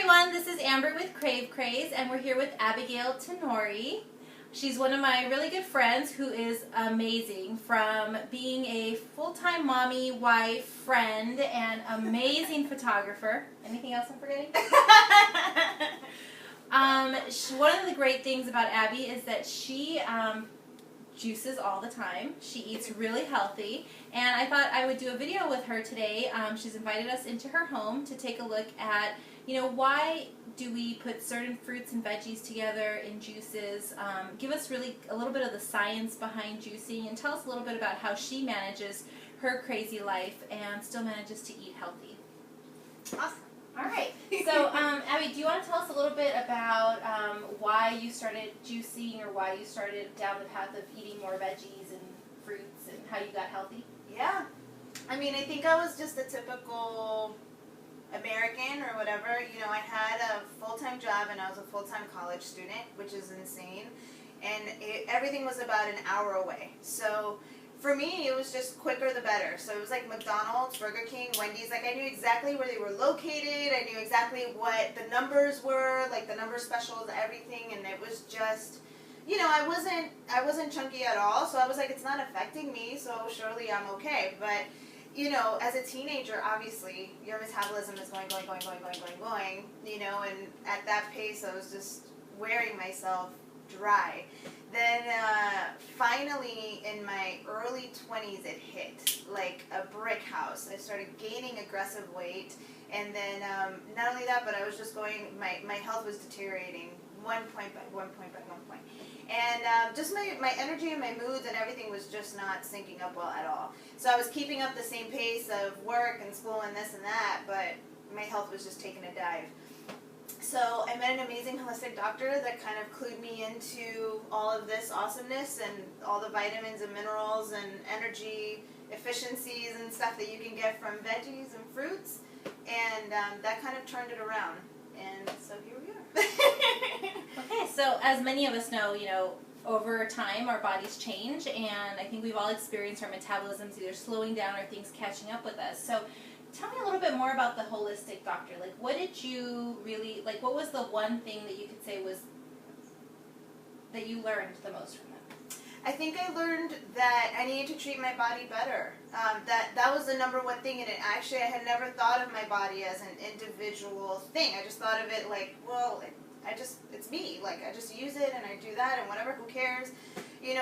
everyone, this is Amber with KraveKraze, and we're here with Abigail Tenori. She's one of my really good friends who is amazing, from being a full-time mommy, wife, friend, and amazing photographer. Anything else I'm forgetting? One of the great things about Abby is that she juices all the time. She eats really healthy, and I thought I would do a video with her today. She's invited us into her home to take a look at, why do we put certain fruits and veggies together in juices. Give us really a little bit of the science behind juicing, and tell us a little bit about how she manages her crazy life and still manages to eat healthy. Awesome. All right. So, Abby, do you want to tell us a little bit about why you started juicing, or why you started down the path of eating more veggies and fruits, and how you got healthy? Yeah. I think I was just a typical American or whatever. I had a full-time job and I was a full-time college student, which is insane. And everything was about an hour away. So for me, it was just quicker the better. So it was like McDonald's, Burger King, Wendy's. Like, I knew exactly where they were located. I knew exactly what the numbers were, like the number specials, everything. And it was just, I wasn't chunky at all. So I was like, it's not affecting me, so surely I'm okay. But, as a teenager, obviously, your metabolism is going, and at that pace, I was just wearing myself dry. Then finally in my early 20s it hit like a brick house. I started gaining aggressive weight, and then not only that, but I was just going, my health was deteriorating one point by one point. And just my energy and my moods and everything was just not syncing up well at all. So I was keeping up the same pace of work and school and this and that, but my health was just taking a dive. So I met an amazing holistic doctor that kind of clued me into all of this awesomeness and all the vitamins and minerals and energy efficiencies and stuff that you can get from veggies and fruits. And that kind of turned it around. And so here we are. Okay, so as many of us know, over time our bodies change, and I think we've all experienced our metabolisms either slowing down or things catching up with us. So tell me a little bit more about the holistic doctor. Like, what did you really, what was the one thing that you could say was, that you learned the most from them? I think I learned that I needed to treat my body better. That was the number one thing, and I had never thought of my body as an individual thing. I just thought of it like, well, it's me. Like, I just use it and I do that and whatever, who cares?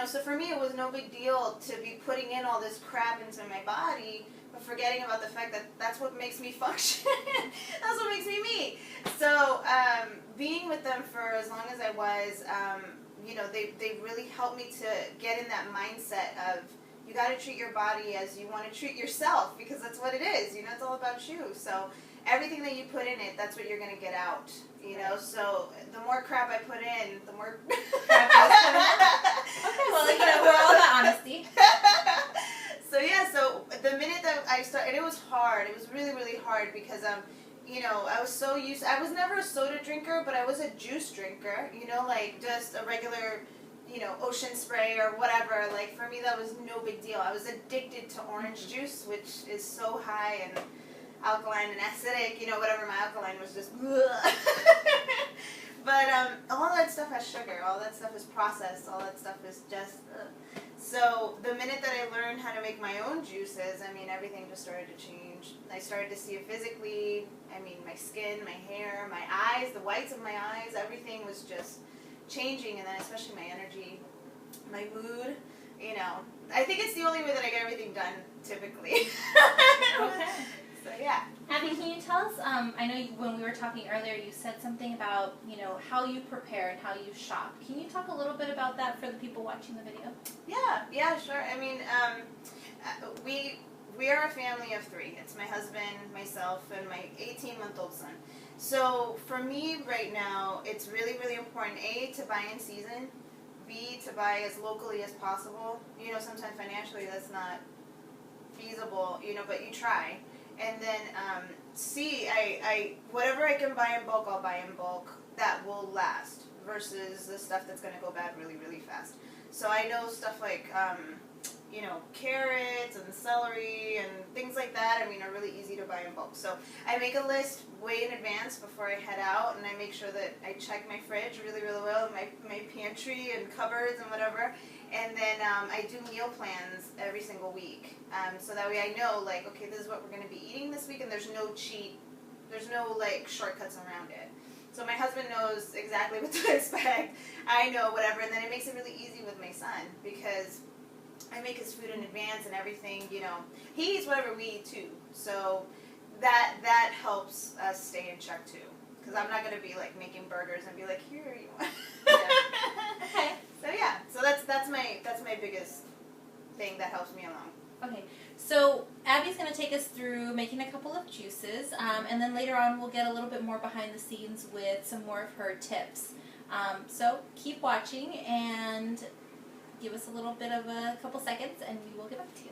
So for me it was no big deal to be putting in all this crap into my body, but forgetting about the fact that that's what makes me function. That's what makes me me. So being with them for as long as I was, they really helped me to get in that mindset of, you got to treat your body as you want to treat yourself, because that's what it is. It's all about you. So everything that you put in it, that's what you're going to get out. Right. So the more crap I put in, the more crap is coming out. Okay, well, we're all about honesty. So yeah, so the minute that I started, and it was hard. It was really, really hard because I was so used. I was never a soda drinker, but I was a juice drinker. Like just a regular, ocean spray or whatever. Like, for me, that was no big deal. I was addicted to orange juice, which is so high and alkaline and acidic. Whatever, my alkaline was just. But all that stuff has sugar. All that stuff is processed. All that stuff is just. So the minute that I learned how to make my own juices, everything just started to change. I started to see it physically. My skin, my hair, my eyes, the whites of my eyes, everything was just changing. And then especially my energy, my mood, I think it's the only way that I get everything done, typically. Okay. So yeah. Abby, can you tell us, I know when we were talking earlier, you said something about, how you prepare and how you shop. Can you talk a little bit about that for the people watching the video? Yeah, sure. We are a family of three. It's my husband, myself, and my 18-month-old son. So for me right now, it's really, really important, A, to buy in season, B, to buy as locally as possible. Sometimes financially that's not feasible, but you try. And then C, I whatever I can buy in bulk, I'll buy in bulk. That will last versus the stuff that's going to go bad really, really fast. So I know stuff like, you know, carrots and celery and things like that, I mean, are really easy to buy in bulk. So I make a list way in advance before I head out, and I make sure that I check my fridge really, really well, my pantry and cupboards and whatever. And then I do meal plans every single week. So that way I know, like, okay, this is what we're going to be eating this week, and there's no cheat, there's no, like, shortcuts around it. So my husband knows exactly what to expect. I know whatever, and then it makes it really easy with my son because I make his food in advance and everything, you know. He eats whatever we eat too. So that helps us stay in check too. Because I'm not going to be like making burgers and be like, here you want. Yeah. Okay. So yeah, so that's my biggest thing that helps me along. Okay, so Abby's going to take us through making a couple of juices, and then later on we'll get a little bit more behind the scenes with some more of her tips. So keep watching and give us a little bit of a couple seconds and we will get back to you.